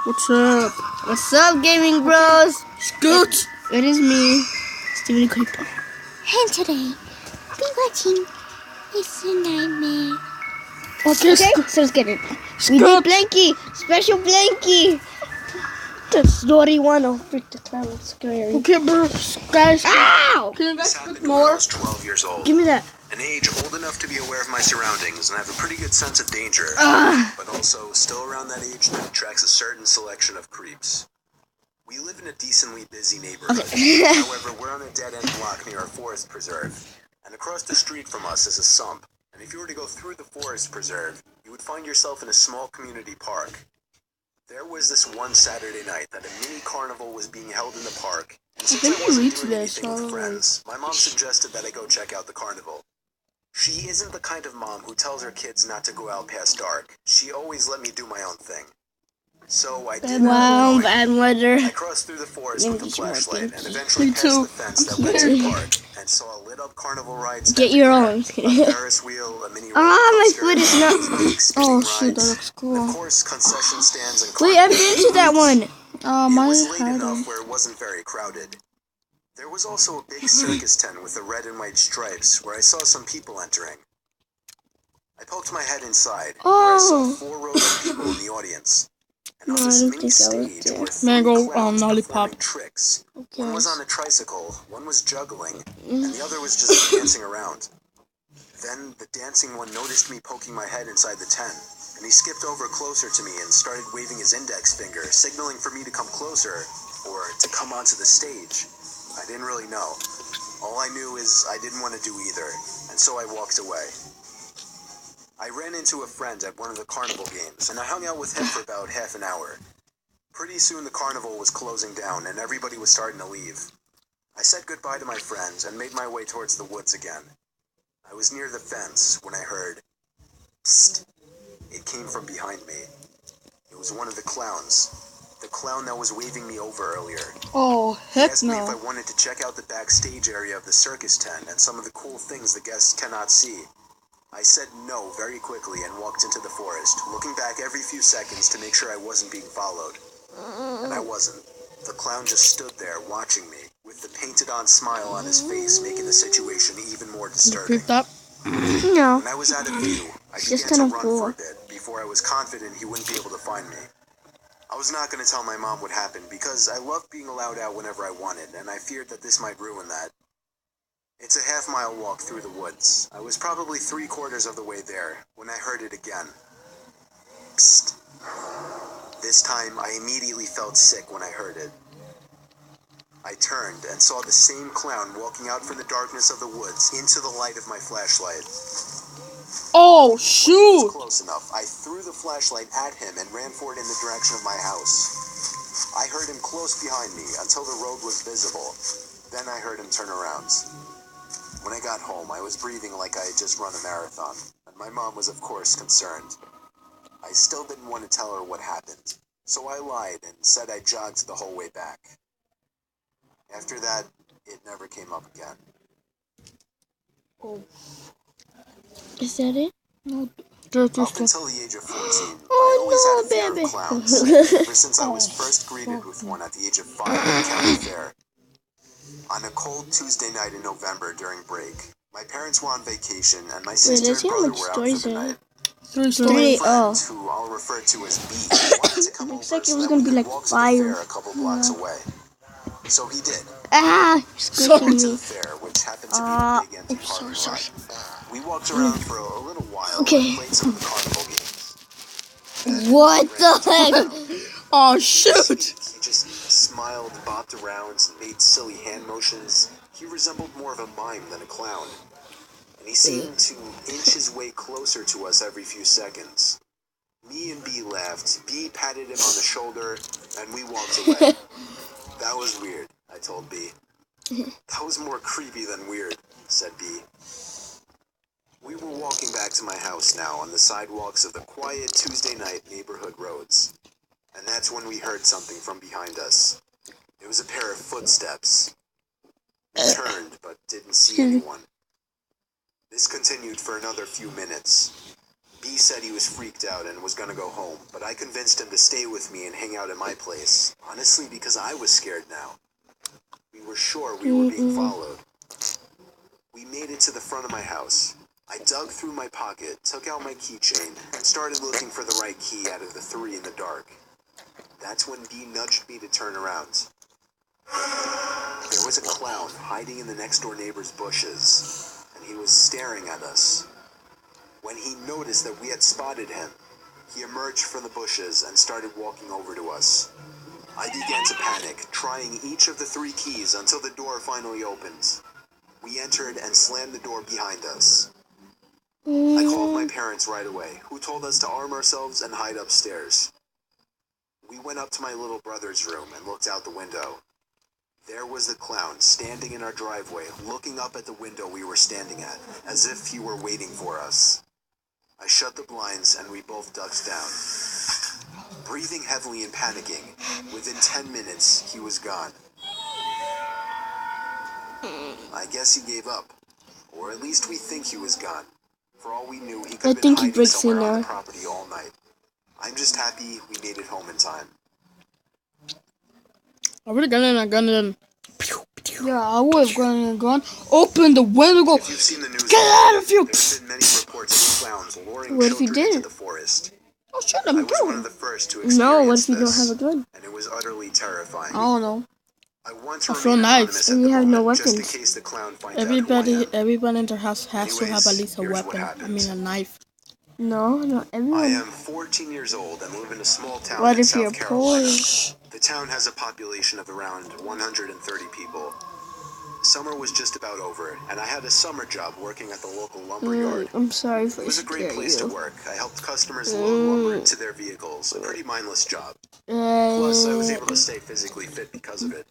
What's up? What's up, gaming bros? Scoot! It is me, Steven Creeper. And today, be watching It's a Nightmare. Okay, Okay, so let's get it. We Scoot! need Blanky, special Blanky. The story one. Oh, freak the clown. It's scary. Okay, bro. Guys, Ow! can you This guys happened speak when I more? was 12 years old. Give me that. An age old enough to be aware of my surroundings and have a pretty good sense of danger, but also still around that age that attracts a certain selection of creeps. We live in a decently busy neighborhood. However, we're on a dead-end block near a forest preserve, and across the street from us is a sump. And if you were to go through the forest preserve, you would find yourself in a small community park. There was this one Saturday night that a mini carnival was being held in the park, and since I wasn't doing anything with friends, my mom suggested that I go check out the carnival. She isn't the kind of mom who tells her kids not to go out past dark. She always let me do my own thing. So I did. Wow, bad weather. I crossed through the forest with a flashlight and eventually Me passed too. the fence that led to the park and saw lit up carnival rides. Get your own. A Ferris wheel, a mini roller My coaster, foot is not. big spinning Oh shit, that rides, looks and cool. of course concession stands and Wait, I've been to that one. It My was late head. enough where it wasn't very crowded. There was also a big circus tent with the red and white stripes where I saw some people entering. I poked my head inside where I saw 4 rows of people in the audience. And on No, I this don't mini think I was stage there. were 3 Mango, clowns lollipop. performing tricks. One was on a tricycle, one was juggling, Mm. and the other was just dancing around. Then the dancing one noticed me poking my head inside the tent, and he skipped over closer to me and started waving his index finger, signaling for me to come closer, or to come onto the stage. I didn't really know. All I knew is I didn't want to do either, and so I walked away. I ran into a friend at one of the carnival games, and I hung out with him for about half an hour. Pretty soon the carnival was closing down, and everybody was starting to leave. I said goodbye to my friends and made my way towards the woods again. I was near the fence when I heard, "Psst." It came from behind me. It was one of the clowns. The clown that was waving me over earlier. Oh, He heck asked me if I no. wanted to check out the backstage area of the circus tent and some of the cool things the guests cannot see. I said no very quickly and walked into the forest, looking back every few seconds to make sure I wasn't being followed. And I wasn't. The clown just stood there watching me, with the painted-on smile on his face making the situation even more disturbing. Creeped up. No. When I was out of view, I It's just began to kind of run cool. for a bit before I was confident he wouldn't be able to find me. I was not going to tell my mom what happened because I loved being allowed out whenever I wanted, and I feared that this might ruin that. It's a half-mile walk through the woods. I was probably 3/4 of the way there when I heard it again. Psst. This time, I immediately felt sick when I heard it. I turned and saw the same clown walking out from the darkness of the woods into the light of my flashlight. Oh He was shoot! close enough. I threw the flashlight at him and ran for it in the direction of my house. I heard him close behind me until the road was visible. Then I heard him turn around. When I got home, I was breathing like I had just run a marathon, and my mom was of course concerned. I still didn't want to tell her what happened, so I lied and said I jogged the whole way back. After that, it never came up again. Is that it? No, Up until the age of 14, I Oh, always no, had a fear baby. of clowns, ever since I was first greeted with one at the age of 5 at a county fair. On a cold Tuesday night in November during break, my parents were on vacation and my sister let's and see how brother much were out stories for the are there. night. Three My stories. friend, who I'll refer to as B, wanted to come Looks over like it so was that gonna we be could like walk to the 5. fair a couple blocks away. So he did. You're We went squishing to the me. fair, which happened to be a big empty I'm parking sorry. lot. We walked around for a little while Okay. and played some of the carnival games. What the heck? Oh shoot! He just smiled, bopped around, and made silly hand motions. He resembled more of a mime than a clown. And he seemed to inch his way closer to us every few seconds. Me and B laughed. B patted him on the shoulder, and we walked away. That was weird, I told B. That was more creepy than weird, said B. We were walking back to my house now on the sidewalks of the quiet Tuesday night neighborhood roads. And that's when we heard something from behind us. It was a pair of footsteps. We turned, but didn't see anyone. This continued for another few minutes. B B said he was freaked out and was gonna go home, but I convinced him to stay with me and hang out at my place, honestly because I was scared now. We were sure we were being followed. We made it to the front of my house. I dug through my pocket, took out my keychain, and started looking for the right key out of the 3 in the dark. That's when B nudged me to turn around. There was a clown hiding in the next door neighbor's bushes, and he was staring at us. When he noticed that we had spotted him, he emerged from the bushes and started walking over to us. I began to panic, trying each of the 3 keys until the door finally opened. We entered and slammed the door behind us. I called my parents right away, who told us to arm ourselves and hide upstairs. We went up to my little brother's room and looked out the window. There was the clown standing in our driveway, looking up at the window we were standing at, as if he were waiting for us. I shut the blinds and we both ducked down. Breathing heavily and panicking, within 10 minutes, he was gone. I guess he gave up, or at least we think he was gone. For all we knew, he could have been hiding somewhere on the property all night. I'm just happy we made it home in time. I would have gotten a gun and yeah, I would have gotten a gun. Open the window, go. If you've seen the news, Get out of here! There's been many reports of clowns luring What if he children into did? the forest. Oh, shut I up, was one bro. of the first to experience No, what if you don't this, have a gun? and it was utterly terrifying. I don't know. I want to I feel remain nice. anonymous at And the you have no moment, just in weapons. case the clown finds out who I am. Everybody in their house has to have at Anyways, least a here's what weapon. I happened. mean, a knife. No, not I everyone. am 14 years old and live in a small town What in if you're South poor? Carolina. The town has a population of around 130 people. Summer was just about over, and I had a summer job working at the local lumber yard. I'm sorry for It was a great place to scaring work. I helped customers load lumber into their vehicles. A pretty mindless job. you. Plus, I was able to stay physically fit because of it.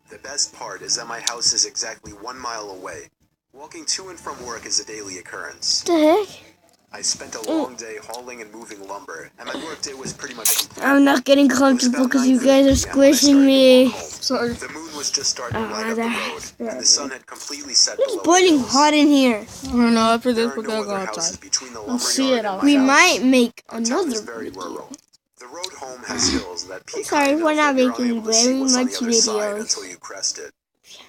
The best part is that my house is exactly 1 mile away. Walking to and from work is a daily occurrence. What the heck? I spent a long day hauling and moving lumber, and my work day was pretty much complete. I'm not getting It was comfortable about because you 9:30 guys are p.m. when I squishing started to me. walk home. Sorry. The moon was just starting to light up the road, and the sun had completely set It's below the boiling hills. hot in here. I don't know. After There this, are we're no gonna go other houses outside. between the We'll lumber see yard it and my We house. might make Our town is another very video. rural. The road home has hills that peak sorry high for enough not that you're making unable to see very what's on much the other side videos. until you crest it.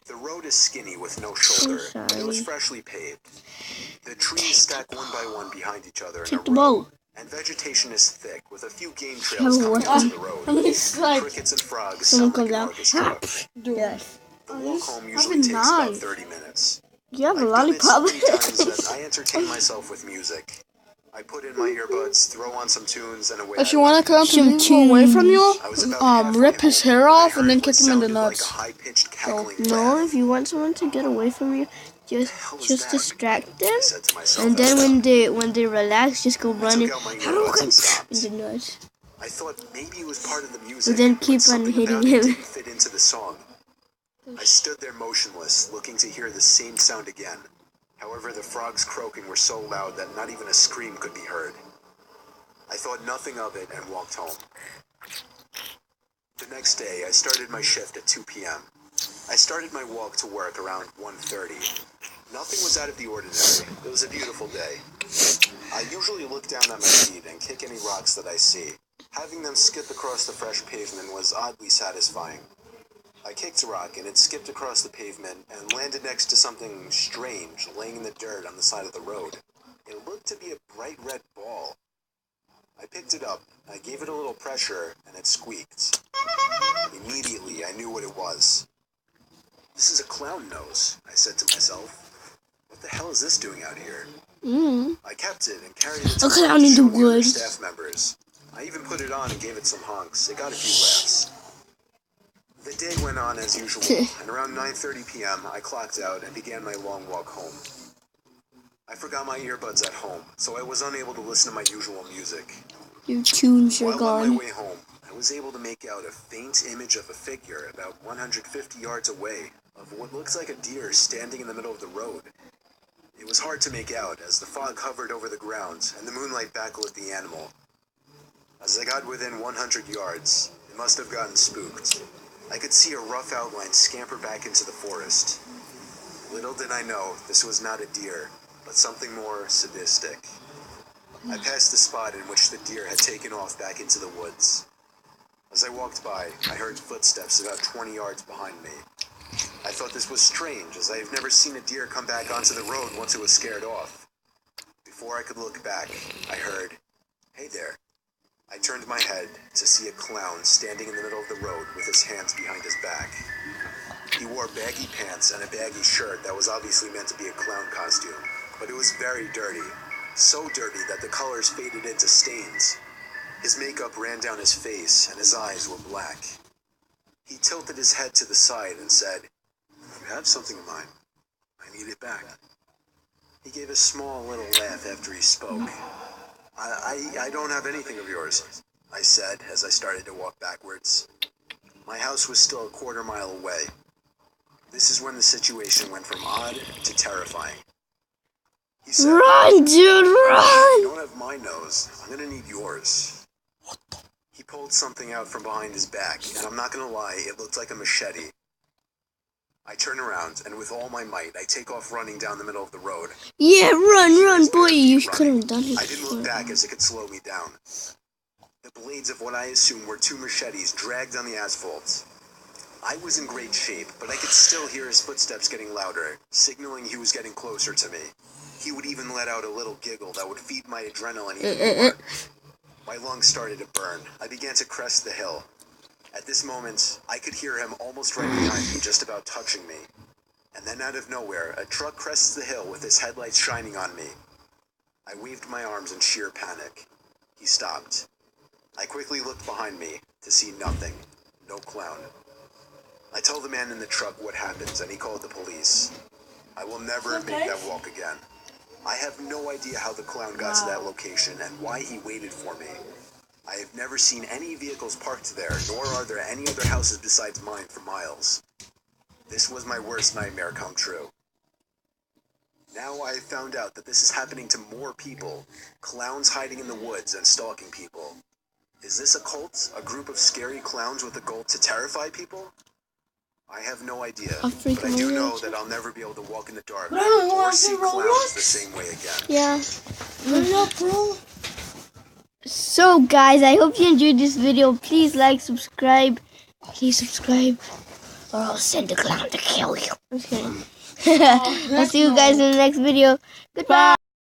The road is skinny with no shoulder, and it was sorry. freshly paved. The trees stack one by one behind each other in a Take the row, boat. and vegetation is thick with a few game trails Yeah, coming what? onto the road. It's like, Crickets and frogs Someone sound like comes an out. orchestra. dude. Yes. The walk home That'd usually be takes about nice. 30 minutes. You have a I've done it so lollipop. many times that I entertain myself with music. I put in my earbuds, throw on some tunes, and away If I you went. want to come to Some people away from you, I was about halfway rip his home hair when I off and heard then what kick him in the sounded like nuts. a high-pitched cackling No, laugh. if you want someone to get away from you, hell is just that? distract them, I said to myself and as then well. when they relax, just go running out my earbuds and stopped. in the nuts. I thought maybe it was part of the music, But then keep on something hitting about it him. didn't fit into the song. I stood there motionless, looking to hear the same sound again. However, the frogs croaking were so loud that not even a scream could be heard. I thought nothing of it and walked home. The next day, I started my shift at 2 p.m. I started my walk to work around 1:30. Nothing was out of the ordinary. It was a beautiful day. I usually look down at my feet and kick any rocks that I see. Having them skip across the fresh pavement was oddly satisfying. I kicked a rock and it skipped across the pavement and landed next to something strange laying in the dirt on the side of the road. It looked to be a bright red ball. I picked it up, I gave it a little pressure, and it squeaked. Immediately, I knew what it was. This is a clown nose, I said to myself. What the hell is this doing out here? I kept it and carried it to A work clown to in the show the other woods. staff members. I even put it on and gave it some honks. It got a few laughs. The day went on as usual, and around 9:30 p.m., I clocked out and began my long walk home. I forgot my earbuds at home, so I was unable to listen to my usual music. Your tunes are While on my gone. way home, I was able to make out a faint image of a figure about 150 yards away of what looks like a deer standing in the middle of the road. It was hard to make out as the fog hovered over the ground and the moonlight backlit the animal. As I got within 100 yards, it must have gotten spooked. I could see a rough outline scamper back into the forest. Little did I know this was not a deer, but something more sadistic. I passed the spot in which the deer had taken off back into the woods. As I walked by, I heard footsteps about 20 yards behind me. I thought this was strange, as I have never seen a deer come back onto the road once it was scared off. Before I could look back, I heard, "Hey there." I turned my head to see a clown standing in the middle of the road with his hands behind his back. He wore baggy pants and a baggy shirt that was obviously meant to be a clown costume, but it was very dirty. So dirty that the colors faded into stains. His makeup ran down his face and his eyes were black. He tilted his head to the side and said, "You have something of mine. I need it back." He gave a small little laugh after he spoke. I don't have anything of yours," I said as I started to walk backwards. My house was still a quarter-mile away. This is when the situation went from odd to terrifying. He said, Run, dude, run! "You don't have my nose. I'm gonna need yours." He pulled something out from behind his back, and I'm not gonna lie, it looked like a machete. I turn around, and with all my might, I take off running down the middle of the road. Yeah, run, boy. You could have done it. I didn't look back as it could slow me down. The blades of what I assumed were two machetes dragged on the asphalt. I was in great shape, but I could still hear his footsteps getting louder, signaling he was getting closer to me. He would even let out a little giggle that would feed my adrenaline even more. My lungs started to burn. I began to crest the hill. At this moment, I could hear him almost right behind me, just about touching me. And then out of nowhere, a truck crests the hill with his headlights shining on me. I waved my arms in sheer panic. He stopped. I quickly looked behind me to see nothing. No clown. I told the man in the truck what happened, and he called the police. I will never make that walk again. I have no idea how the clown got to that location and why he waited for me. I have never seen any vehicles parked there, nor are there any other houses besides mine for miles. This was my worst nightmare come true. Now I have found out that this is happening to more people. Clowns hiding in the woods and stalking people. Is this a cult? A group of scary clowns with a goal to terrify people? I have no idea, but I do know that I'll never be able to walk in the dark or see clowns the same way again. Yeah. So guys, I hope you enjoyed this video. Please like, subscribe. Please subscribe, or I'll send the clown to kill you. Okay. I'll see you guys in the next video. Goodbye.